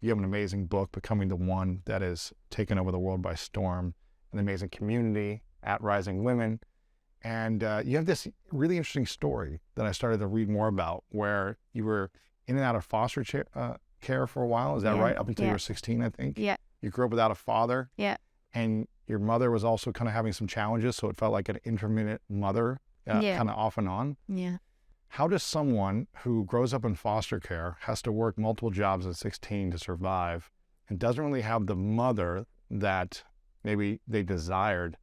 You have an amazing book, Becoming the One, that has taken over the world by storm, an amazing community at Rising Women. And you have this really interesting story that I started to read more about, where you were in and out of foster care for a while. Is that right? Up until you were 16, I think. Yeah. You grew up without a father. Yeah. And your mother was also kind of having some challenges, so it felt like an intermittent mother, kind of off and on. Yeah. How does someone who grows up in foster care, has to work multiple jobs at 16 to survive, and doesn't really have the mother that maybe they desired,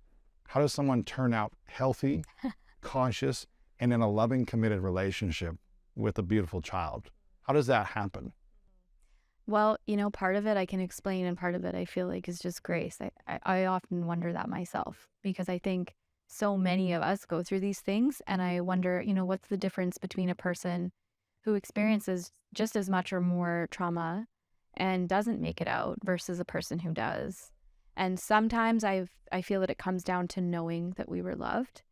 how does someone turn out healthy, conscious, and in a loving, committed relationship with a beautiful child? How does that happen? Well, part of it I can explain, and part of it I feel like is just grace. I often wonder that myself, because I think so many of us go through these things, and I wonder, what's the difference between a person who experiences just as much or more trauma and doesn't make it out versus a person who does. And sometimes I feel that it comes down to knowing that we were loved,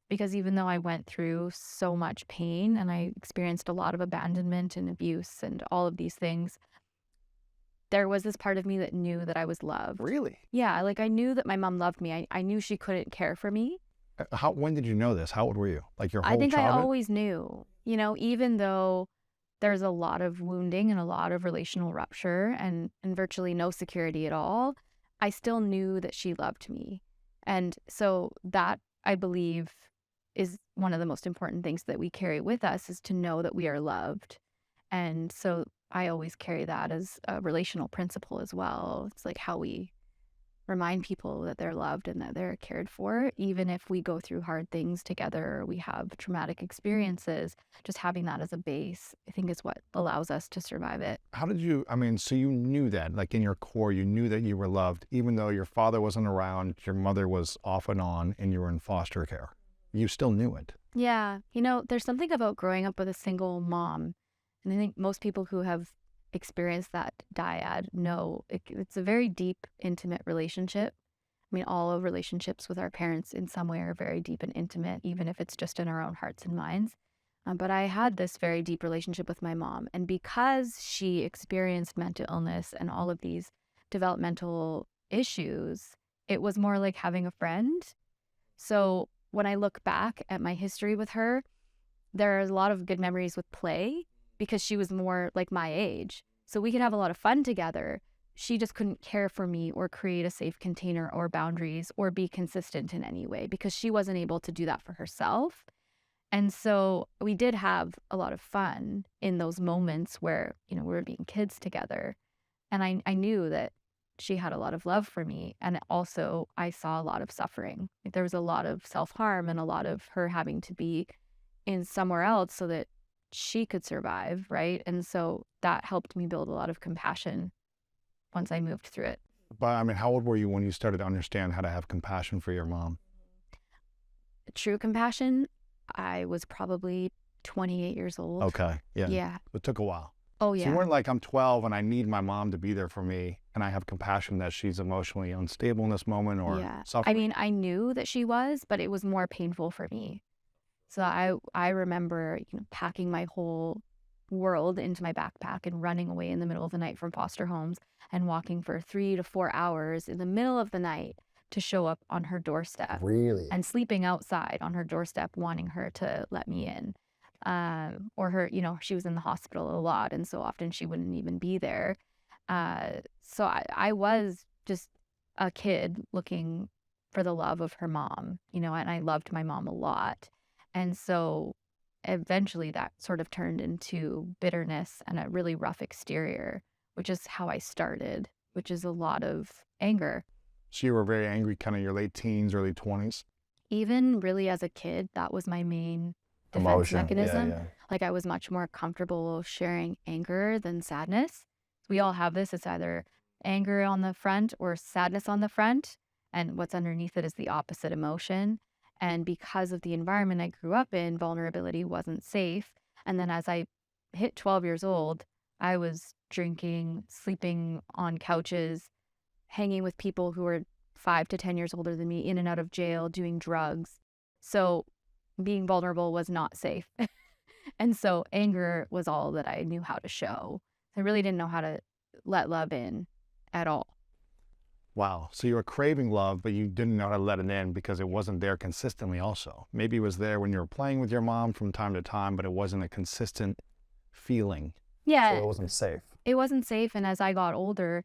because even though I went through so much pain and I experienced a lot of abandonment and abuse and all of these things, there was this part of me that knew that I was loved. Really? Yeah, like I knew that my mom loved me. I knew she couldn't care for me. When did you know this? How old were you? Like your whole I think childhood? I always knew, even though there's a lot of wounding and a lot of relational rupture and virtually no security at all, I still knew that she loved me. And so that, I believe, is one of the most important things that we carry with us, is to know that we are loved. And so I always carry that as a relational principle as well. It's like how we remind people that they're loved and that they're cared for, even if we go through hard things together or we have traumatic experiences. Just having that as a base, I think, is what allows us to survive it. How did you, so you knew that, like in your core, you knew that you were loved, even though your father wasn't around, your mother was off and on, and you were in foster care. You still knew it. Yeah. There's something about growing up with a single mom. And I think most people who have experienced that dyad know it's a very deep, intimate relationship. I mean, all of relationships with our parents in some way are very deep and intimate, even if it's just in our own hearts and minds. But I had this very deep relationship with my mom. And because she experienced mental illness and all of these developmental issues, it was more like having a friend. So when I look back at my history with her, there are a lot of good memories with play, because she was more like my age. So we could have a lot of fun together. She just couldn't care for me or create a safe container or boundaries or be consistent in any way, because she wasn't able to do that for herself. And so we did have a lot of fun in those moments where, we were being kids together. And I knew that she had a lot of love for me. And also I saw a lot of suffering. There was a lot of self-harm and a lot of her having to be in somewhere else so that she could survive, right? And so that helped me build a lot of compassion once I moved through it. But how old were you when you started to understand how to have compassion for your mom? True compassion, I was probably 28 years old. Okay, yeah. Yeah. It took a while. Oh, yeah. So you weren't like, I'm 12 and I need my mom to be there for me, and I have compassion that she's emotionally unstable in this moment or suffering. I knew that she was, but it was more painful for me. So I remember, packing my whole world into my backpack and running away in the middle of the night from foster homes and walking for 3 to 4 hours in the middle of the night to show up on her doorstep. Really? And sleeping outside on her doorstep, wanting her to let me in. Or her, she was in the hospital a lot, and so often she wouldn't even be there. So I was just a kid looking for the love of her mom, and I loved my mom a lot. And so eventually that sort of turned into bitterness and a really rough exterior, which is how I started, which is a lot of anger. So you were very angry kind of your late teens, early 20s? Even really as a kid, that was my main defense mechanism. Yeah. Like I was much more comfortable sharing anger than sadness. We all have this. It's either anger on the front or sadness on the front. And what's underneath it is the opposite emotion. And because of the environment I grew up in, vulnerability wasn't safe. And then as I hit 12 years old, I was drinking, sleeping on couches, hanging with people who were 5 to 10 years older than me, in and out of jail, doing drugs. So being vulnerable was not safe. And so anger was all that I knew how to show. I really didn't know how to let love in at all. Wow. So you were craving love, but you didn't know how to let it in because it wasn't there consistently also. Maybe it was there when you were playing with your mom from time to time, but it wasn't a consistent feeling. Yeah, So it wasn't safe. it wasn't safe. And as I got older,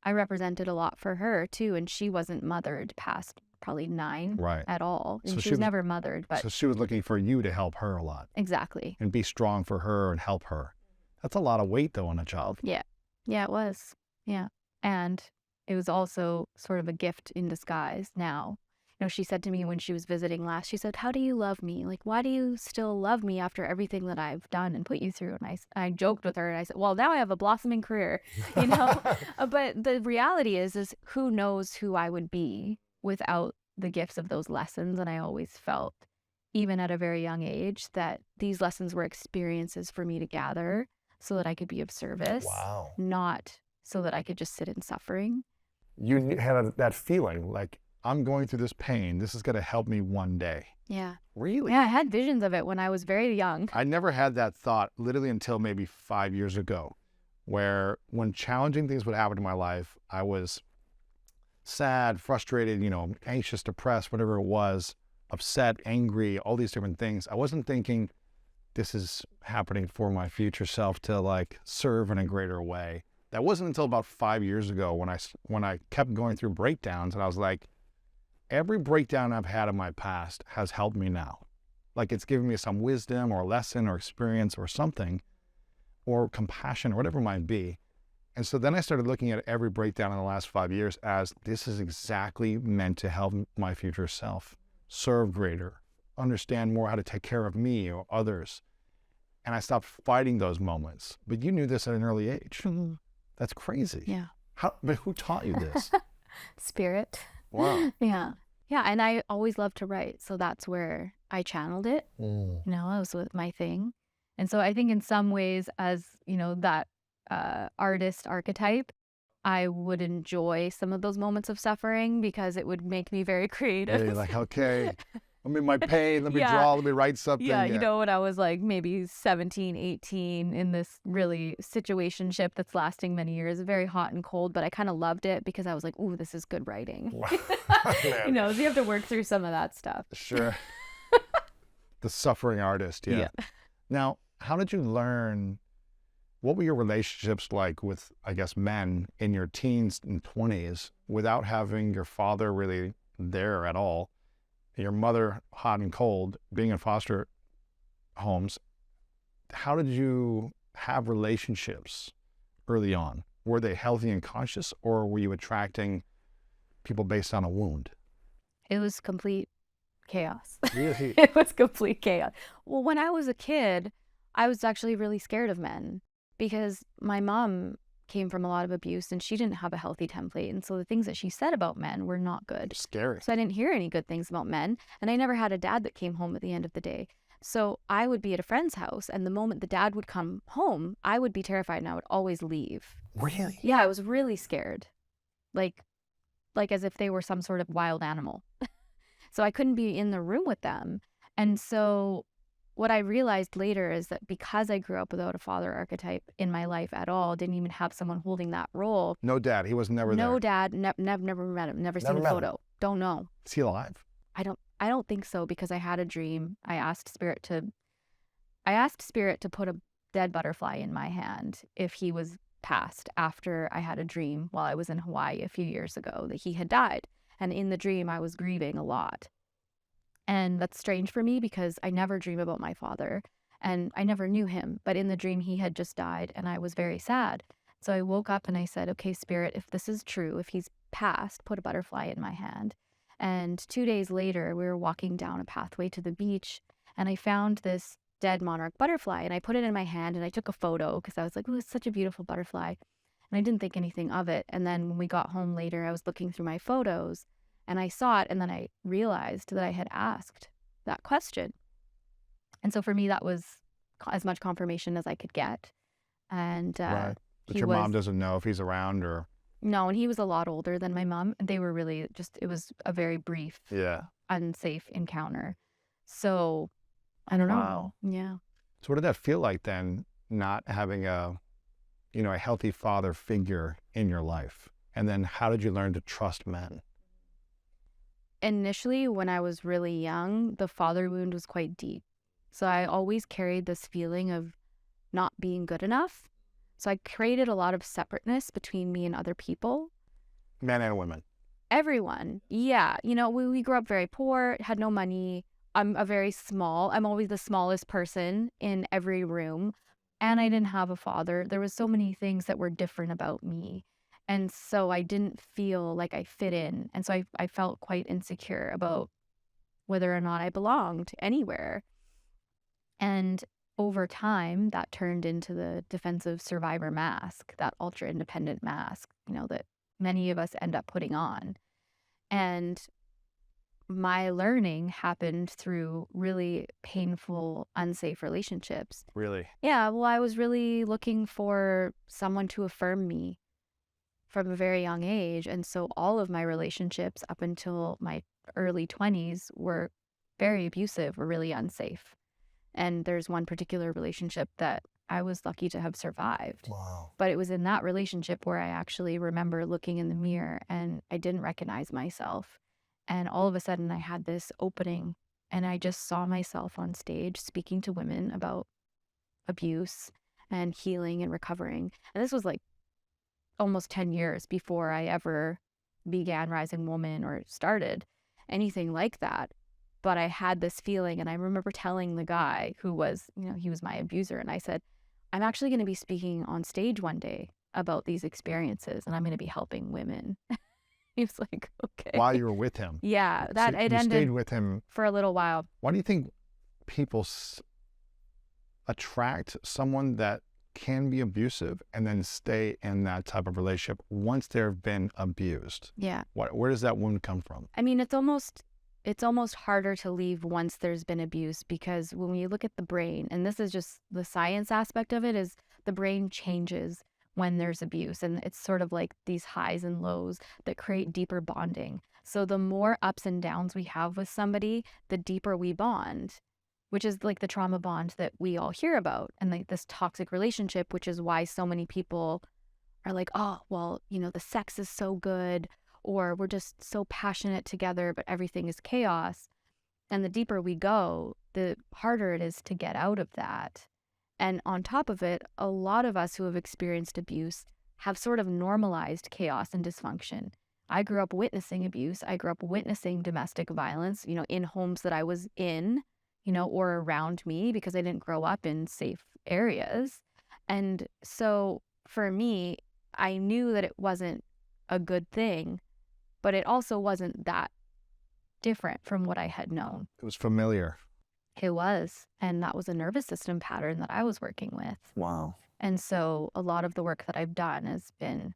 I represented a lot for her too. And she wasn't mothered past probably 9 Right. at all. And So she was never mothered, but So she was looking for you to help her a lot exactly. and be strong for her and help her. That's a lot of weight though on a child. Yeah. Yeah, it was. Yeah. And it was also sort of a gift in disguise now. You know, she said to me when she was visiting last, she said, "How do you love me? Like, why do you still love me after everything that I've done and put you through?" And I joked with her and I said, "Well, now I have a blossoming career, you know?" But the reality is who knows who I would be without the gifts of those lessons. And I always felt, even at a very young age, that these lessons were experiences for me to gather so that I could be of service, Wow. not so that I could just sit in suffering. You had that feeling like, I'm going through this pain. This is going to help me one day. Yeah. Really? Yeah, I had visions of it when I was very young. I never had that thought literally until maybe 5 years ago, where when challenging things would happen in my life, I was sad, frustrated, anxious, depressed, whatever it was, upset, angry, all these different things. I wasn't thinking this is happening for my future self to like serve in a greater way. That wasn't until about 5 years ago when I kept going through breakdowns and I was like, every breakdown I've had in my past has helped me now. Like it's given me some wisdom or lesson or experience or something, or compassion or whatever it might be. And so then I started looking at every breakdown in the last 5 years as this is exactly meant to help my future self serve greater, understand more how to take care of me or others. And I stopped fighting those moments. But you knew this at an early age. That's crazy. Yeah. But who taught you this? Spirit. Wow. Yeah. Yeah. And I always loved to write. So that's where I channeled it. You know, it was my thing. And so I think in some ways, as, that artist archetype, I would enjoy some of those moments of suffering because it would make me very creative. Yeah, you're like, okay, I'm in my pain. Let me Yeah. draw. Let me write something. Yeah, when I was like maybe 17, 18 in this really situationship that's lasting many years, very hot and cold, but I kind of loved it because I was like, ooh, this is good writing. Wow. So you have to work through some of that stuff. Sure. The suffering artist. Yeah. Now, how did you learn? What were your relationships like with, I guess, men in your teens and 20s without having your father really there at all? Your mother hot and cold, being in foster homes. How did you have relationships early on? Were they healthy and conscious, or were you attracting people based on a wound? It was complete chaos. Really? It was complete chaos. Well, when I was a kid, I was actually really scared of men because my mom came from a lot of abuse and she didn't have a healthy template. And so the things that she said about men were not good. Scary. So I didn't hear any good things about men. And I never had a dad that came home at the end of the day. So I would be at a friend's house, and the moment the dad would come home, I would be terrified and I would always leave. Really? Yeah, I was really scared. Like as if they were some sort of wild animal. So I couldn't be in the room with them. And so what I realized later is that because I grew up without a father archetype in my life at all, didn't even have someone holding that role. No dad. He was never there. No dad. Never met him. Never seen a photo. Don't know. Is he alive? I don't think so, because I had a dream. I asked Spirit to put a dead butterfly in my hand if he was passed, after I had a dream while I was in Hawaii a few years ago that he had died. And in the dream, I was grieving a lot. And that's strange for me because I never dream about my father and I never knew him. But in the dream, he had just died and I was very sad. So I woke up and I said, okay, Spirit, if this is true, if he's passed, put a butterfly in my hand. And 2 days later, we were walking down a pathway to the beach and I found this dead monarch butterfly and I put it in my hand and I took a photo because I was like, oh, it's such a beautiful butterfly. And I didn't think anything of it. And then when we got home later, I was looking through my photos and I saw it, and then I realized that I had asked that question. And so for me, that was as much confirmation as I could get. And right. But your mom doesn't know if he's around or... No, and he was a lot older than my mom. They were really just, it was a very brief, unsafe encounter. So I don't know. Wow. Yeah. So what did that feel like then, not having a a healthy father figure in your life? And then how did you learn to trust men? Initially, when I was really young, the father wound was quite deep. So I always carried this feeling of not being good enough. So I created a lot of separateness between me and other people. Men and women. Everyone. Yeah. We grew up very poor, had no money. I'm always the smallest person in every room. And I didn't have a father. There was so many things that were different about me. And so I didn't feel like I fit in. And so I felt quite insecure about whether or not I belonged anywhere. And over time, that turned into the defensive survivor mask, that ultra independent mask, that many of us end up putting on. And my learning happened through really painful, unsafe relationships. Really? Yeah, well, I was really looking for someone to affirm me from a very young age. And so all of my relationships up until my early 20s were very abusive, were really unsafe. And there's one particular relationship that I was lucky to have survived. Wow. But it was in that relationship where I actually remember looking in the mirror and I didn't recognize myself. And all of a sudden I had this opening and I just saw myself on stage speaking to women about abuse and healing and recovering. And this was like almost 10 years before I ever began Rising Woman or started anything like that. But I had this feeling, and I remember telling the guy who was, he was my abuser, and I said, I'm actually going to be speaking on stage one day about these experiences, and I'm going to be helping women. He was like, okay. While you were with him? Yeah, So it you ended stayed with him for a little while. Why do you think people attract someone that can be abusive and then stay in that type of relationship once they've been abused? Yeah. Where does that wound come from? I mean, it's almost harder to leave once there's been abuse, because when you look at the brain, and this is just the science aspect of it, is the brain changes when there's abuse. And it's sort of like these highs and lows that create deeper bonding. So the more ups and downs we have with somebody, the deeper we bond, which is like the trauma bond that we all hear about, and like this toxic relationship, which is why so many people are like, oh, well, the sex is so good, or we're just so passionate together, but everything is chaos. And the deeper we go, the harder it is to get out of that. And on top of it, a lot of us who have experienced abuse have sort of normalized chaos and dysfunction. I grew up witnessing abuse. I grew up witnessing domestic violence, in homes that I was in, or around me, because I didn't grow up in safe areas. And so for me, I knew that it wasn't a good thing, but it also wasn't that different from what I had known. It was familiar. It was. And that was a nervous system pattern that I was working with. Wow. And so a lot of the work that I've done has been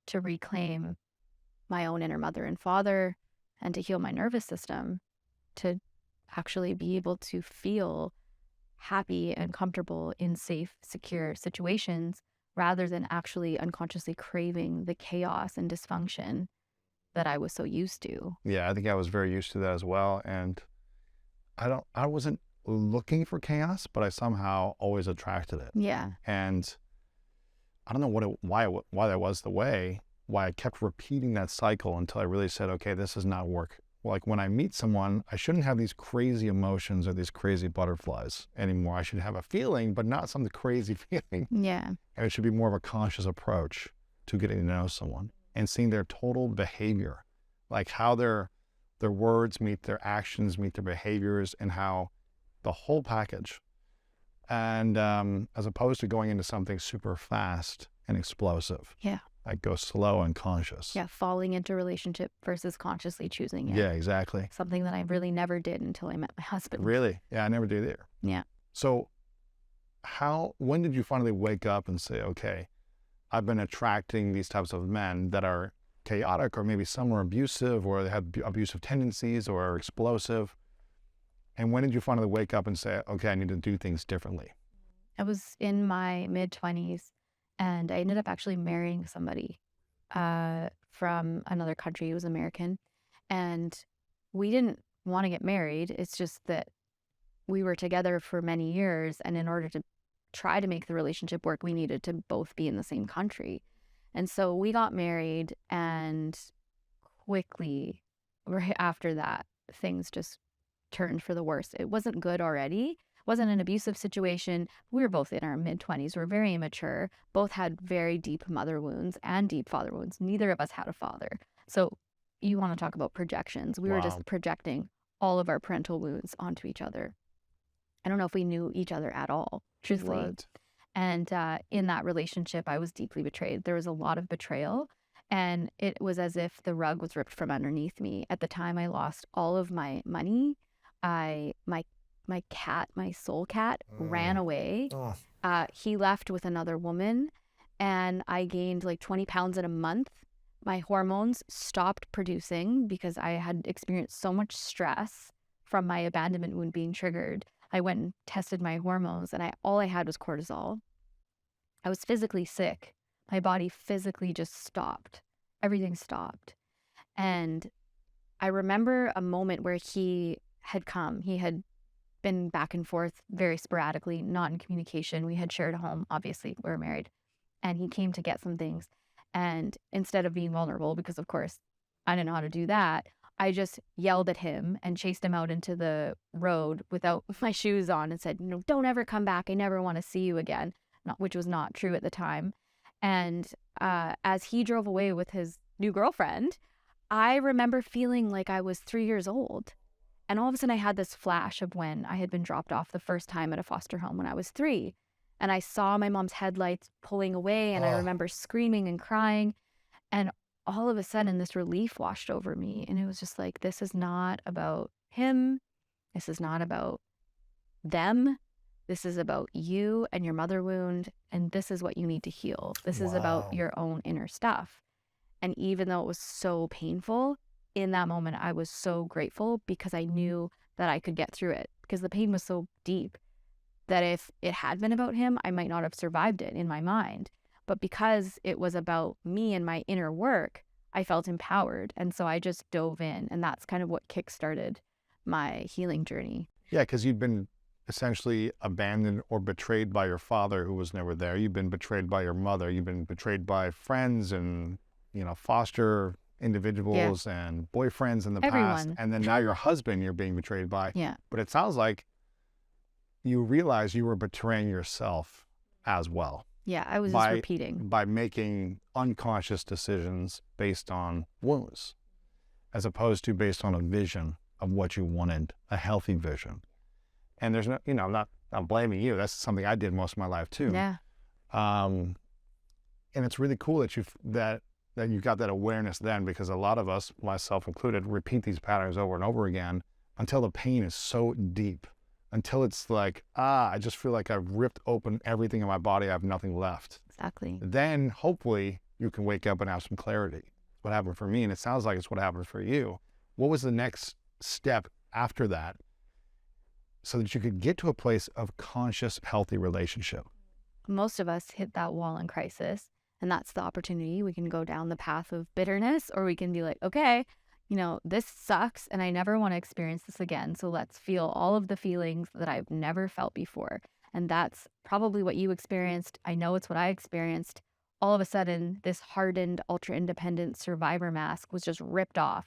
to reclaim my own inner mother and father and to heal my nervous system, to actually be able to feel happy and comfortable in safe, secure situations, rather than actually unconsciously craving the chaos and dysfunction that I was so used to. Yeah, I think I was very used to that as well. And I wasn't looking for chaos, but I somehow always attracted it. Yeah. And I don't know why that was the way, why I kept repeating that cycle until I really said, okay, this does not work. Like when I meet someone, I shouldn't have these crazy emotions or these crazy butterflies anymore. I should have a feeling, but not some crazy feeling. Yeah. And it should be more of a conscious approach to getting to know someone and seeing their total behavior, like how their words meet their actions, meet their behaviors, and how the whole package. And as opposed to going into something super fast and explosive. Yeah. Like go slow and conscious. Yeah. Falling into a relationship versus consciously choosing it. Yeah, exactly. Something that I really never did until I met my husband. Really? Yeah, I never did either. Yeah. So when did you finally wake up and say, okay, I've been attracting these types of men that are chaotic, or maybe some are abusive, or they have abusive tendencies, or are explosive. And when did you finally wake up and say, okay, I need to do things differently? I was in my mid-20s, and I ended up actually marrying somebody from another country. He was American. And we didn't want to get married. It's just that we were together for many years. And in order to try to make the relationship work, we needed to both be in the same country. And so we got married, and quickly, right after that, things just turned for the worse. It wasn't good already. It wasn't an abusive situation. We were both in our mid-20s. We were very immature. Both had very deep mother wounds and deep father wounds. Neither of us had a father. So you want to talk about projections. We were just projecting all of our parental wounds onto each other. I don't know if we knew each other at all, truthfully. What? And in that relationship, I was deeply betrayed. There was a lot of betrayal, and it was as if the rug was ripped from underneath me. At the time, I lost all of my money. My cat, my soul cat, ran away. He left with another woman, and I gained like 20 pounds in a month. My hormones stopped producing because I had experienced so much stress from my abandonment wound being triggered. I went and tested my hormones, and all I had was cortisol. I was physically sick. My body physically just stopped. Everything stopped. And I remember a moment where he had come. He had been back and forth very sporadically, not in communication. We had shared a home, obviously, we were married. And he came to get some things. And instead of being vulnerable, because of course I didn't know how to do that, I just yelled at him and chased him out into the road without my shoes on and said, don't ever come back. I never want to see you again, which was not true at the time. And as he drove away with his new girlfriend, I remember feeling like I was 3 years old. And all of a sudden I had this flash of when I had been dropped off the first time at a foster home when I was 3. And I saw my mom's headlights pulling away, and I remember screaming and crying. And all of a sudden this relief washed over me. And it was just like, this is not about him. This is not about them. This is about you and your mother wound. And this is what you need to heal. This is about your own inner stuff. And even though it was so painful, in that moment, I was so grateful because I knew that I could get through it, because the pain was so deep that if it had been about him, I might not have survived it in my mind. But because it was about me and my inner work, I felt empowered. And so I just dove in. And that's kind of what kickstarted my healing journey. Yeah, because you'd been essentially abandoned or betrayed by your father, who was never there. You've been betrayed by your mother. You've been betrayed by friends and, foster individuals and boyfriends in the past. And then now your husband you're being betrayed by. Yeah. But it sounds like you realize you were betraying yourself as well. Yeah, I was just repeating. By making unconscious decisions based on wounds, as opposed to based on a vision of what you wanted, a healthy vision. And there's no, I'm not blaming you. That's something I did most of my life too. Yeah. And it's really cool that you got that awareness then, because a lot of us, myself included, repeat these patterns over and over again until the pain is so deep, until it's like, I just feel like I've ripped open everything in my body. I have nothing left. Exactly. Then hopefully you can wake up and have some clarity. What happened for me, and it sounds like it's what happened for you. What was the next step after that so that you could get to a place of conscious, healthy relationship? Most of us hit that wall in crisis. And that's the opportunity. We can go down the path of bitterness, or we can be like, okay, this sucks and I never want to experience this again. So let's feel all of the feelings that I've never felt before. And that's probably what you experienced. I know it's what I experienced. All of a sudden, this hardened, ultra-independent survivor mask was just ripped off.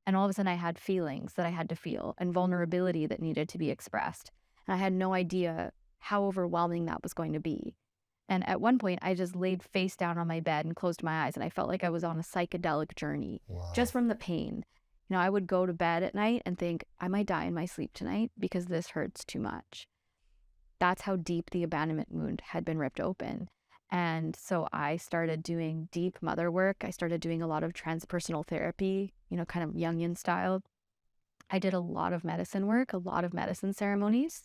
And all of a sudden I had feelings that I had to feel and vulnerability that needed to be expressed. And I had no idea how overwhelming that was going to be. And at one point, I just laid face down on my bed and closed my eyes. And I felt like I was on a psychedelic journey just from the pain. I would go to bed at night and think, I might die in my sleep tonight because this hurts too much. That's how deep the abandonment wound had been ripped open. And so I started doing deep mother work. I started doing a lot of transpersonal therapy, kind of Jungian style. I did a lot of medicine work, a lot of medicine ceremonies,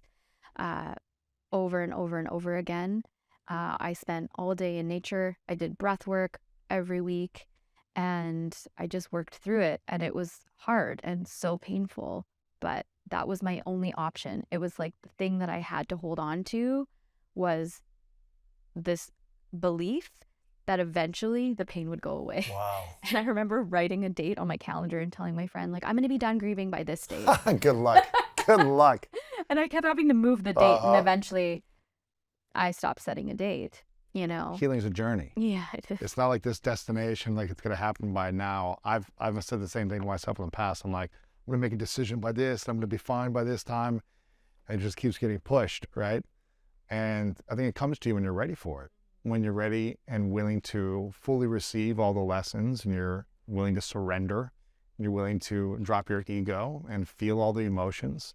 over and over and over again. I spent all day in nature. I did breath work every week, and I just worked through it. And it was hard and so painful, but that was my only option. It was like the thing that I had to hold on to was this belief that eventually the pain would go away. Wow. And I remember writing a date on my calendar and telling my friend, I'm going to be done grieving by this date. Good luck. Good luck. And I kept having to move the date, and eventually I stopped setting a date, you know? Healing's a journey. Yeah, it is. It's not like this destination, like it's going to happen by now. I've said the same thing to myself in the past. I'm like, I'm going to make a decision by this. I'm going to be fine by this time. And it just keeps getting pushed, right? And I think it comes to you when you're ready for it. When you're ready and willing to fully receive all the lessons, and you're willing to surrender, you're willing to drop your ego and feel all the emotions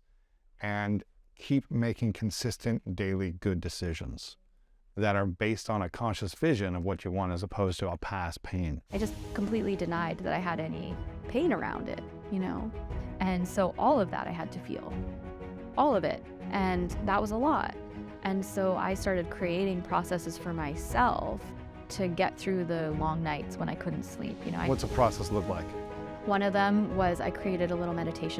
and keep making consistent daily good decisions that are based on a conscious vision of what you want as opposed to a past pain. I just completely denied that I had any pain around it, you know? And so all of that I had to feel, all of it. And that was a lot. And so I started creating processes for myself to get through the long nights when I couldn't sleep. You know, What's a process look like? one of them was I created a little meditation